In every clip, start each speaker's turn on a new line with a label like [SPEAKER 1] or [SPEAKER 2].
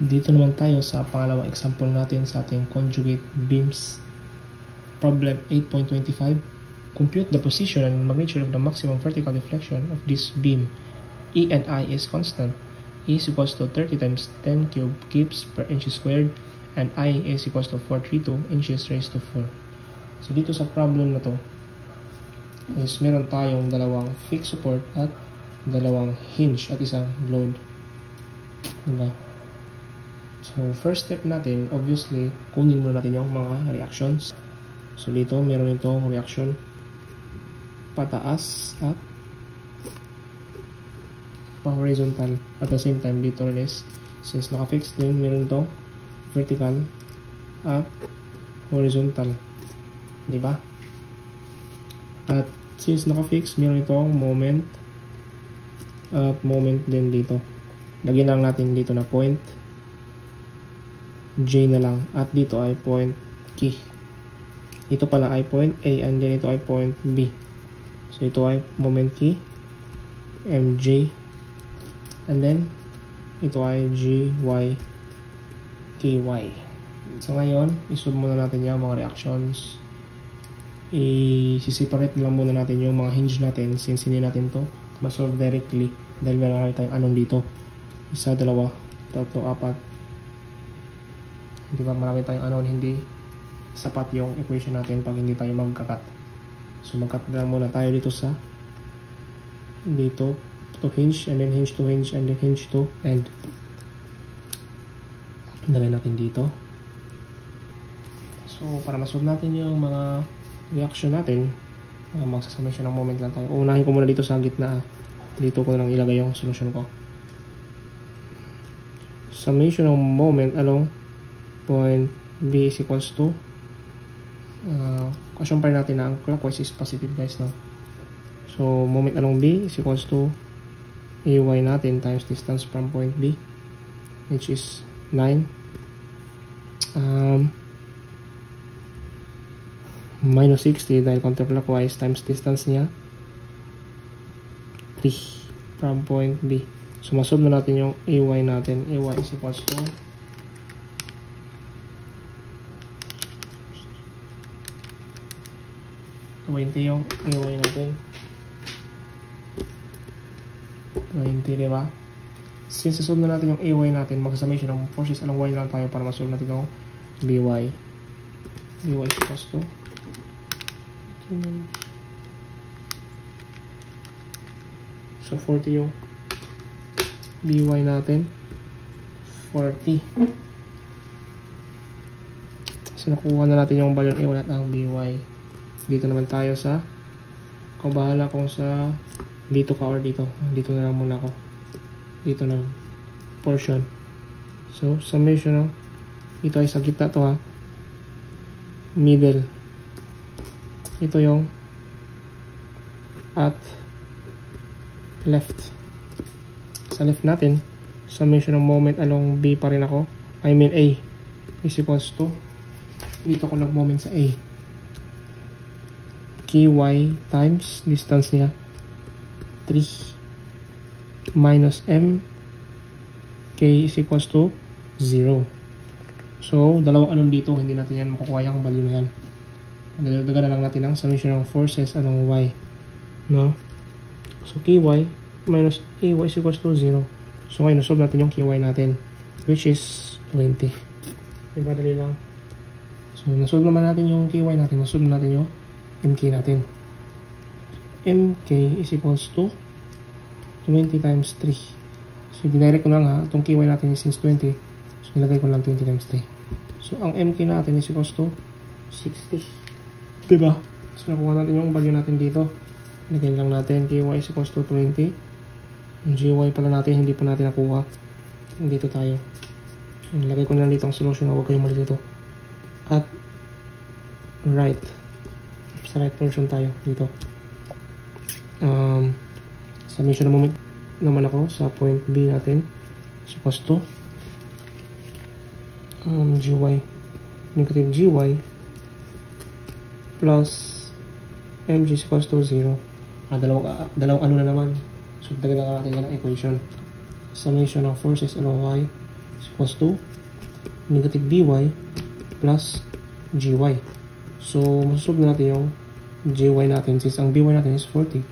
[SPEAKER 1] Dito naman tayo sa pangalawang example natin sa ating conjugate beams. Problem 8.25. Compute the position and magnitude of the maximum vertical deflection of this beam. E and I is constant. E is equals to 30 times 10 cube kips per inch squared and I is equals to 432 inches raised to 4. So dito sa problem na to is meron tayong dalawang fixed support at dalawang hinge at isang load. Diba? So, first step natin, obviously, kunin muna natin yung mga reactions. So, dito, meron itong reaction pataas at pa-horizontal. At the same time, dito rin is, since naka-fix din, meron itong vertical at horizontal. Diba? At since naka-fix, meron itong moment at moment din dito. Lagyan lang natin dito na point J na lang at dito ay point K. Ito pala ay point A and then ito ay point B. So ito ay moment K, MJ, and then ito ay GY, KY. So ngayon, isolve muna natin yung mga reactions. I-separate lang muna natin yung mga hinge natin since hindi natin to ma-solve directly dahil meron tayong anong dito. Isa, dalawa, tatlo, apat. Di ba marami tayong anon, hindi sapat yung equation natin pag hindi tayo magkakat. So magkat lang muna tayo dito sa dito to hinge and then hinge to hinge and then hinge to end. Dalhin natin dito. So para masolve natin yung mga reaction natin, magsasummation ng moment lang tayo. Unahin ko muna dito sa gitna. Dito ko lang ilagay yung solution ko. Summation ng moment along point B is equals to compare natin na ang clockwise is positive, guys, no? So moment along B is equals to AY natin times distance from point B, which is 9 minus 60 dahil counterclockwise times distance niya 3 from point B. So masolve na natin yung AY natin. AY is equals to 20 yung AY natin. 20, diba? Since solve na natin yung AY natin, mag-summation ng forces along Y lang tayo para masolve natin yung BY. BY is equals to so 40 yung BY natin. 40. So nakuha na natin yung value ng AY at ang BY. Dito naman tayo sa kung bahala kung sa dito ka or dito. Dito na lang muna ako. Dito na portion. So summation no? Ito ay sa gitna to, ha. Middle. Ito yung at left. Sa left natin, summation ng moment along B pa rin ako. I mean A is equals to dito ko lang moment sa A. KY times distance niya 3 minus M K is equals to 0. So dalawang anong dito, hindi natin yan makukuha yung value na yan. Dagdagan na lang natin ang summation ng forces along Y, no? So KY minus AY is equals to 0. So ngayon nasolve natin yung KY natin, which is 20. Diba, dali lang. So nasolve naman natin yung KY natin, nasolve natin yung MK natin. MK is equals to 20 times 3. So dinirect ko lang, ha, itong KY natin is since 20. So nilagay ko lang 20 times 3. So ang MK natin is equals to 60. Diba? So nakuha natin yung value natin dito. Nilagay lang natin KY is equals to 20. Yung GY pala natin, hindi pa natin nakuha. Dito tayo. So nilagay ko na lang dito ang solution, huwag kayong mali dito. At right. Sa right portion tayo dito. Summation na moment naman ako sa point B natin. Suppose to GY negative GY plus MG is equals to 0. Dalawang ano na naman. So dagdagan natin yan ang equation. Summation of forces along Y is equals to negative by plus gy. So, masusub na natin yung gy natin since ang by natin is 40.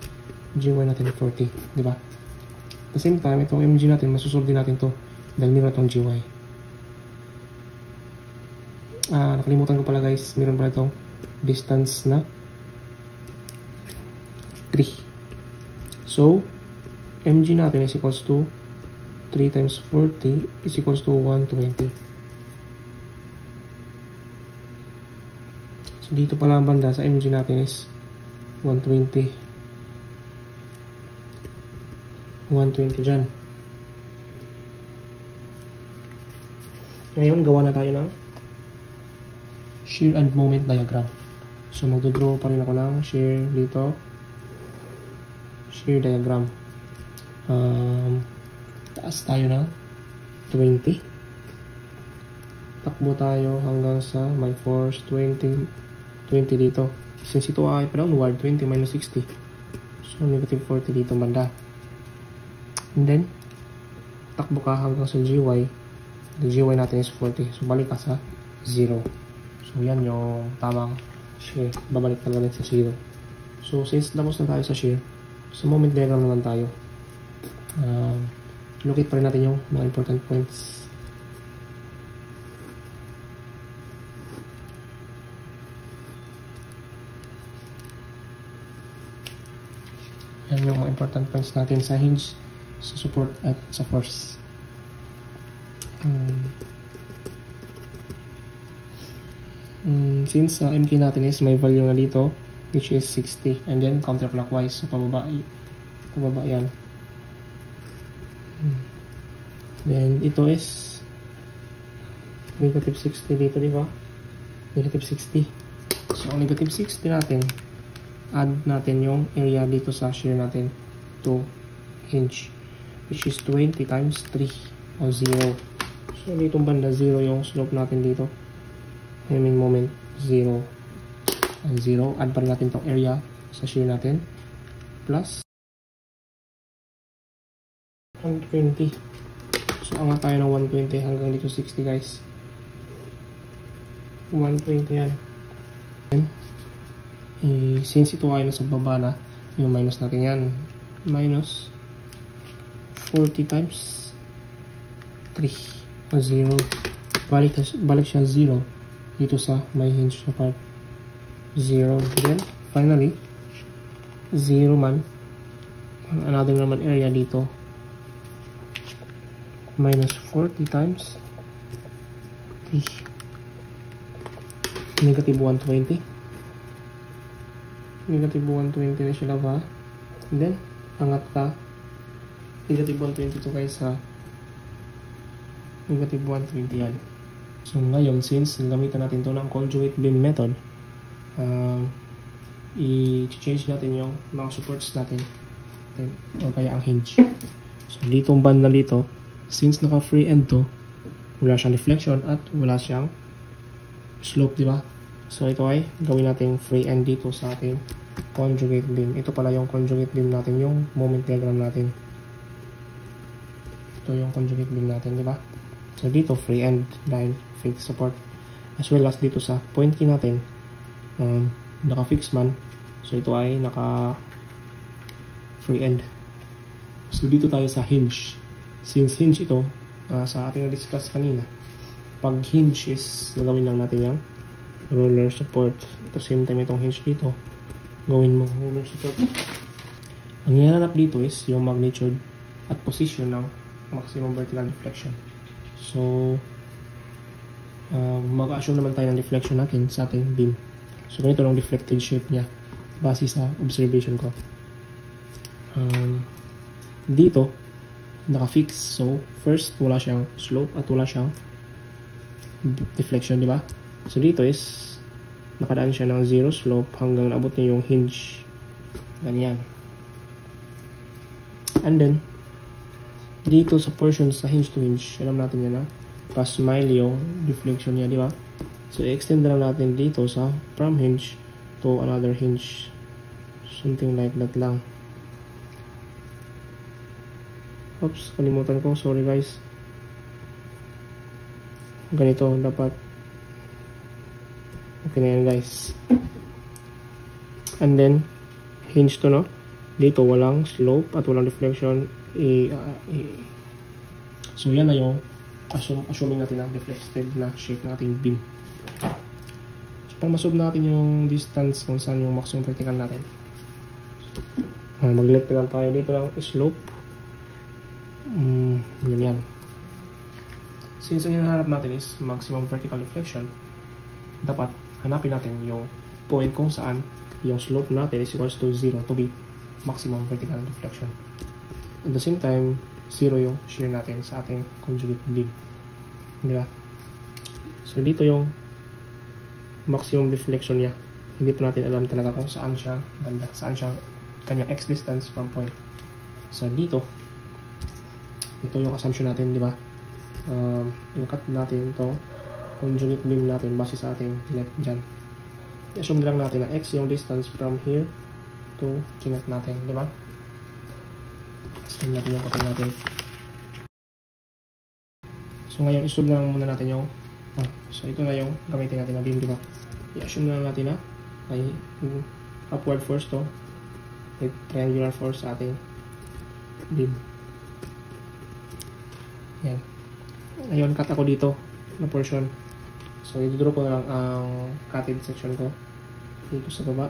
[SPEAKER 1] Gy natin is 40. Diba? At the same time, itong mg natin, masusub din natin to dahil meron itong gy. Nakalimutan ko pala guys, meron pala itong distance na 3. So, mg natin is equals to 3 times 40 is equals to 120. So, dito pala ang banda sa mg natin is 120. 120 dyan. Ngayon, gawa na tayo ng shear and moment diagram. So, magdodraw pa rin ako ng shear dito. Shear diagram. Taas tayo ng 20. Takbo tayo hanggang sa may force 20 dito. Since ito ay downward, 20 minus 60. So, negative 40 dito banda. And then, takbo ka hanggang sa gy. The gy natin is 40. So, balik ka sa 0. So, yan yung tamang shear. Babalik talaga sa 0. So, since tapos na tayo sa shear, sa moment diagram naman tayo. Locate pa rin natin yung mga important points. Yan yung mga important points natin sa hinge, sa support at sa force. Since MK natin is may value na dito which is 60 and then counterclockwise, so pababa yan. Then ito is negative 60 dito, di ba? Negative 60. So ang negative 60 natin, add natin yung area dito sa shear natin to hinge, which is 20 times 3 o 0. So dito banda 0 yung slope natin dito. I mean moment 0 and 0. Add pa rin natin tong area sa shear natin plus 120. So angat tayo ng 120 hanggang dito 60 guys. 120 yan. Since ito ay nasa baba na, yung minus natin yan. Minus 40 times 3 o 0. Balik siya 0 dito sa may hinge na part. 0. Then, finally, 0 man. Another naman area dito. Minus 40 times 3. Negative 120. Negative 120 na siya ba? And then, angat ka. Negative 120 to guys ha. Negative 120 yan. So ngayon, since gamitan natin to ng conjugate beam method, i-change natin yung mga supports natin o kaya ang hinge. So dito ang banda dito, since naka free end to, wala siyang deflection at wala siyang slope, di ba? So ito ay gawin natin free end dito sa ating conjugate beam. Ito pala yung conjugate beam natin, yung moment diagram natin. Ito yung conjugate beam natin, di ba? So dito free end dahil fixed support, as well as dito sa point key natin, naka fix man. So ito ay naka free end. So dito tayo sa hinge. Since hinge ito, sa ating na-discuss kanina, pag hinge is gagawin lang natin yung roller support. At the same time itong hinge dito, gawin mo roller support. Ang hinahanap dito is yung magnitude at position ng maximum vertical deflection. So, mag-assume naman tayo ng deflection natin sa ating beam. So, ganito lang deflected shape niya base sa observation ko. Dito, naka-fix. So, first, wala siyang slope at wala siyang deflection, di ba? So, dito is nakadaan siya ng 0 slope hanggang naabot niya yung hinge. Ganyan. And then, dito sa portion sa hinge to hinge, alam natin yan na pa-smile yung deflection niya, di ba? So, i-extend na lang natin dito sa from hinge to another hinge. Something like that lang. Oops, kalimutan ko. Sorry guys. ganito dapat. Okay na yan guys. And then hinge to, no? Dito walang slope at walang deflection. So yan na yung assuming natin ang deflected na shape ng ating beam. So pang masolve natin yung distance kung saan yung maximum vertical natin, mag-left lang tayo dito ng slope. Yan. Since ang hinahanap natin is maximum vertical deflection, dapat hanapin natin yung point kung saan yung slope natin is equals to 0 to be maximum vertical deflection. At the same time, 0 yung shear natin sa ating conjugate beam. Diba? So dito yung maximum deflection niya. Hindi pa natin alam talaga kung saan siya banda, saan siya kanyang x distance from point. So dito, ito yung assumption natin, di ba? I-cut natin ito, conjugate beam natin base sa ating left dyan. I-assume lang natin na x yung distance from here to connect natin, di ba? Assume natin yung kapag natin. So ngayon, i-assume lang muna natin yung so ito na yung gamitin natin na beam, di ba? I-assume lang natin na ay upward force to, with triangular force sa ating beam. Yan. Ngayon, cut ako dito na portion. So, i-draw ko na lang ang cutted section ko dito sa baba.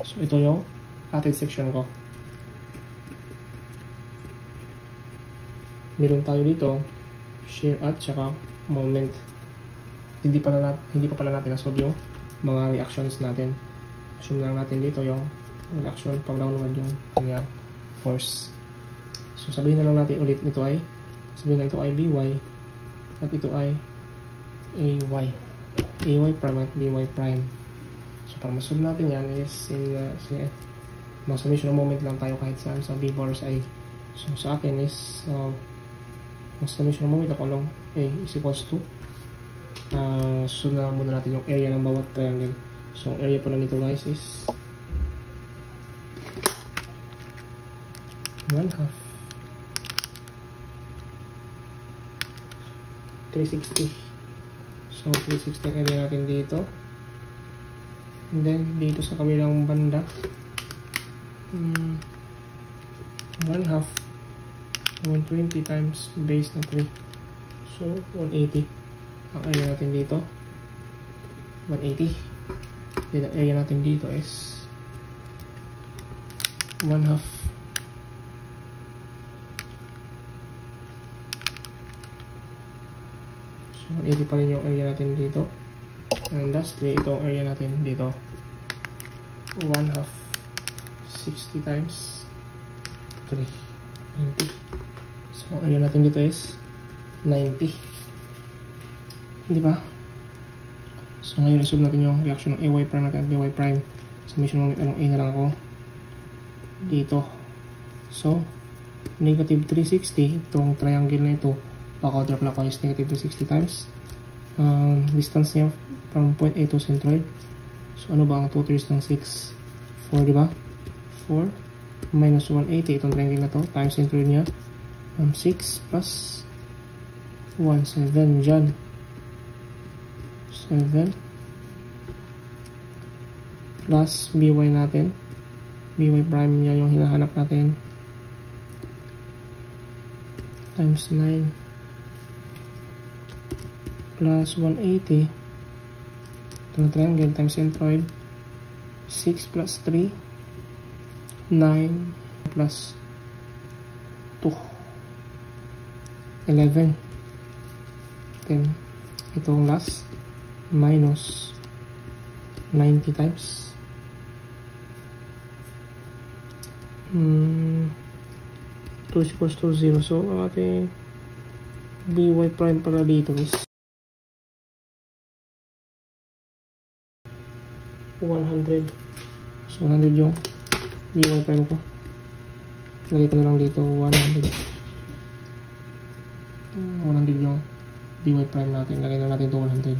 [SPEAKER 1] So, ito yung cutted section ko. Meron tayo dito shear at saka moment. Hindi pa pala natin nasolve yung mga reactions natin. Assume lang natin dito yung reaction pag downward yung kanya force. So sabihin na lang natin ulit ito ay ito ay by at ito ay ay prime at by prime. So para masolve natin yan is mga summation of moment lang tayo kahit saan sa b bars ay. So sa akin is mas summation of moment ako along a is equals to so na muna natin yung area ng bawat triangle. So ang area pala nito guys is 1/2 360. So 360 ang area natin dito, and then dito sa kabilang banda 1/2 120 times base na 3, so 180 ang area natin dito. 180. Then ang area natin dito is 1/2. So 180 pa rin yung area natin dito. And lastly, ito ang area natin dito. 1/2 60 times 3 90. So ang area natin dito is 90. Diba? So ngayon isolve natin yung reaction ng AY prime natin at BY prime. Summation moment along A na lang ako dito. So negative 360, itong triangle na ito pa-counterclockwise, negative 360 times distance niya from point A to centroid. So ano ba ang 2 3 ng 6? 4, diba? 4 minus 180, itong triangle na to times centroid niya 6 plus 1, 7 dyan. 7 plus by natin, by prime niya yung hinahanap natin, times 9 plus 180 itong triangle times centroid, 6 plus 3 9 plus 2 11. Then itong last minus 90 times 2 is equals to 0. So ang ating by prime pala dito is 100. So 100 yung by prime ko. Lagay ko na lang dito 100 yung by prime natin. Lagay na natin ito 100,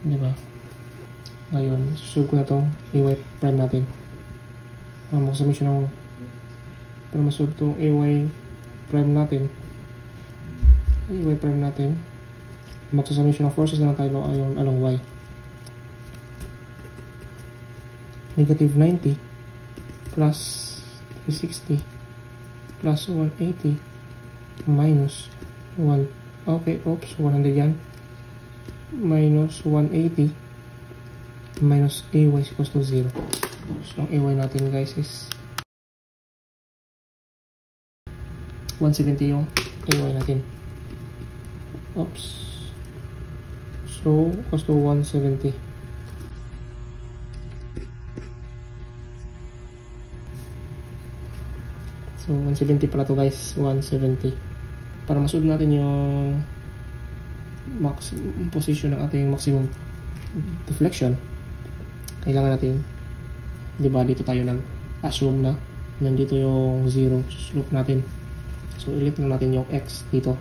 [SPEAKER 1] diba? Ngayon susunod ko na itong by prime natin. Magsummation ng para masolve itong ay prime natin. Y prime natin. Magsusummation of forces na lang tayo along y. Negative 90 plus 360 plus 180 minus 1. Okay, oops, 100 yan. Minus 180 minus ay is equals to 0. So, ang ay natin guys is 170 yung ay natin. Oops. So, equals to 170. So, 170 pala to guys. 170. Para masunod natin yung position ng ating maximum deflection, kailangan natin, di ba, dito tayo nag-assume na nandito yung 0 slope natin. So, ilit na natin yung x dito.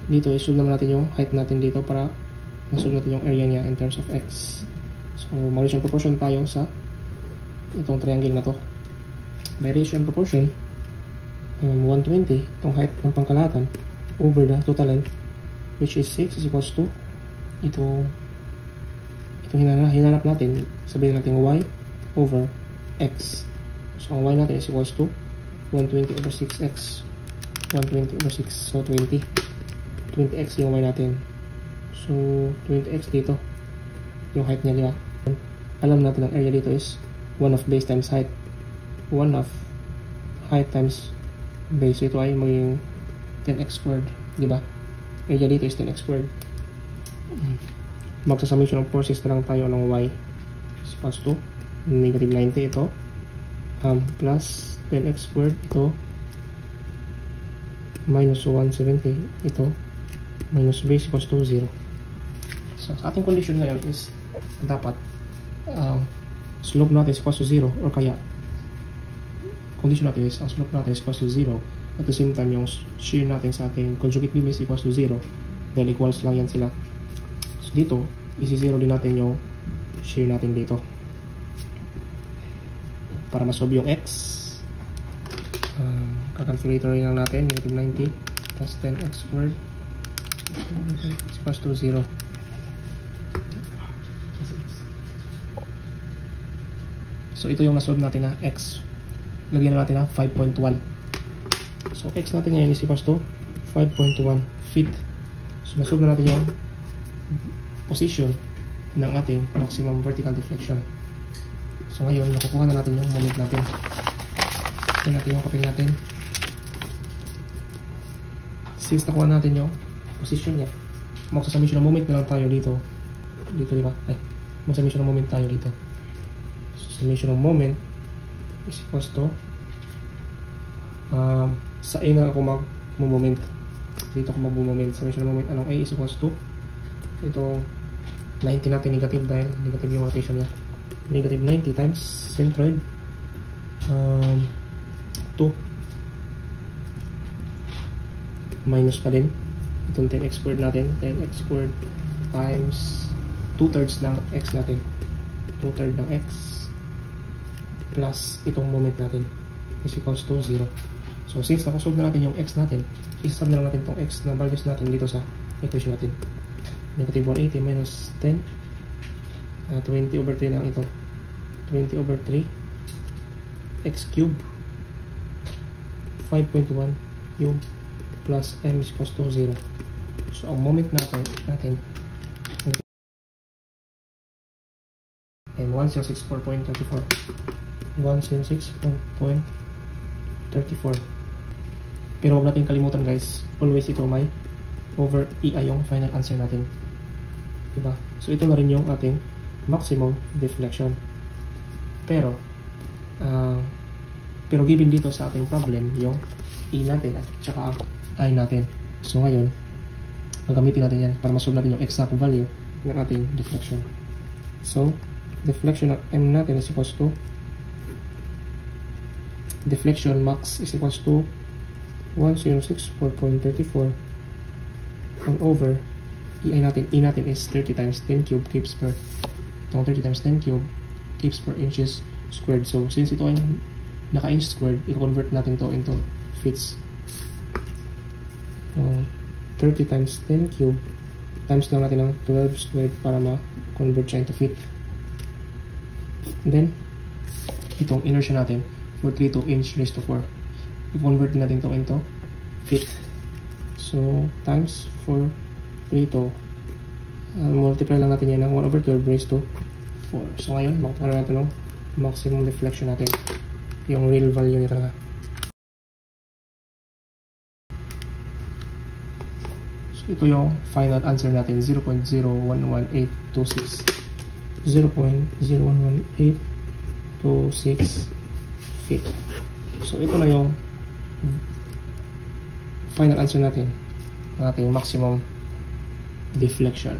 [SPEAKER 1] Dito, isunod naman natin yung height natin dito para masunod natin yung area niya in terms of x. So, mag-ratio proportion tayo sa itong triangle na to. By ratio and proportion, 120 itong height ng pangkalahatan over the total length, which is 6 is equals to itong hinanap natin, sabihin natin y over x. So, ang y natin is equals to 120 over 6x. 120 over 6. So, 20x yung y natin. So, 20x dito. Yung height niya, diba? Alam natin ang area dito is 1 of base times height. 1 of height times base. So, ito ay maging 10x squared. Diba? Area dito is 10x squared. Magsa-summation of forces na lang tayo ng y is equals to negative 90 ito plus 10x squared ito minus 170 ito minus base equals to 0. So sa ating condition ngayon is dapat slope natin is equals to 0 or kaya condition natin is ang slope natin is equals to 0 at the same time yung shear natin sa ating conjugate beam is equals to 0 dahil equals lang yan sila. So dito isi-0 din natin yung shear natin dito para masolve yung x. Kakalculator lang natin negative 90 plus 10x squared is equals to 0. So ito yung nasolve natin na x. Lagyan na natin na 5.1. So x natin ngayon is equals to 5.1 feet. So nasolve na natin yung position ng ating maximum vertical deflection. So ngayon nakukuha na natin yung moment natin. Tingnan natin yung kapil natin. Since nakuha natin yung position niya, magsa-summation ng moment na lang tayo dito. Dito, diba? Ay, magsa-summation ng moment tayo dito. So, summation ng moment is equals to sa A na ako mag-moment. Dito ako mag-moment. Summation ng moment, anong A is equals to ito 90 natin negative dahil negative yung rotation niya. Negative 90 times centroid 2 minus pa din itong 10x squared natin, 10x squared times 2/3 ng x natin, 2/3 ng x plus itong moment natin is equals to 0. So since nakasolve na natin yung x natin, isasab na lang natin itong x na values natin dito sa equation natin. Negative 180 minus 10 20 over 3 lang ito, 20 over 3 x cube 5.1 cube plus m is equals to 0. So ang moment natin and 1064.34 pero huwag natin kalimutan guys, always ito may over EI yung final answer natin, diba? So ito na rin yung ating maximum deflection, pero given dito sa ating problem yung E natin at saka I natin. So ngayon gagamitin natin yan para masolve natin yung exact value ng ating deflection. So deflection of M natin is equals to deflection max is equals to 1064.34 and over E natin is 30 times 10 cube kips per 30 times 10 cube kips per inches squared. So since ito ay naka-inch squared, i-convert natin to into fits. 30 times 10 cube times lang natin ng 12 squared para ma-convert siya into feet. Then, itong inertia natin, 432 inch raised to 4. I-convert natin ito into feet. So, times 432. Multiply lang natin yan ng 1 over 12 raised to 4. So, ngayon, makukuha natin ng maximum deflection natin. Yung real value niya talaga. Ito yung final answer natin, 0.011826. 0.011826 feet. So, ito na yung final answer natin ng ating maximum deflection.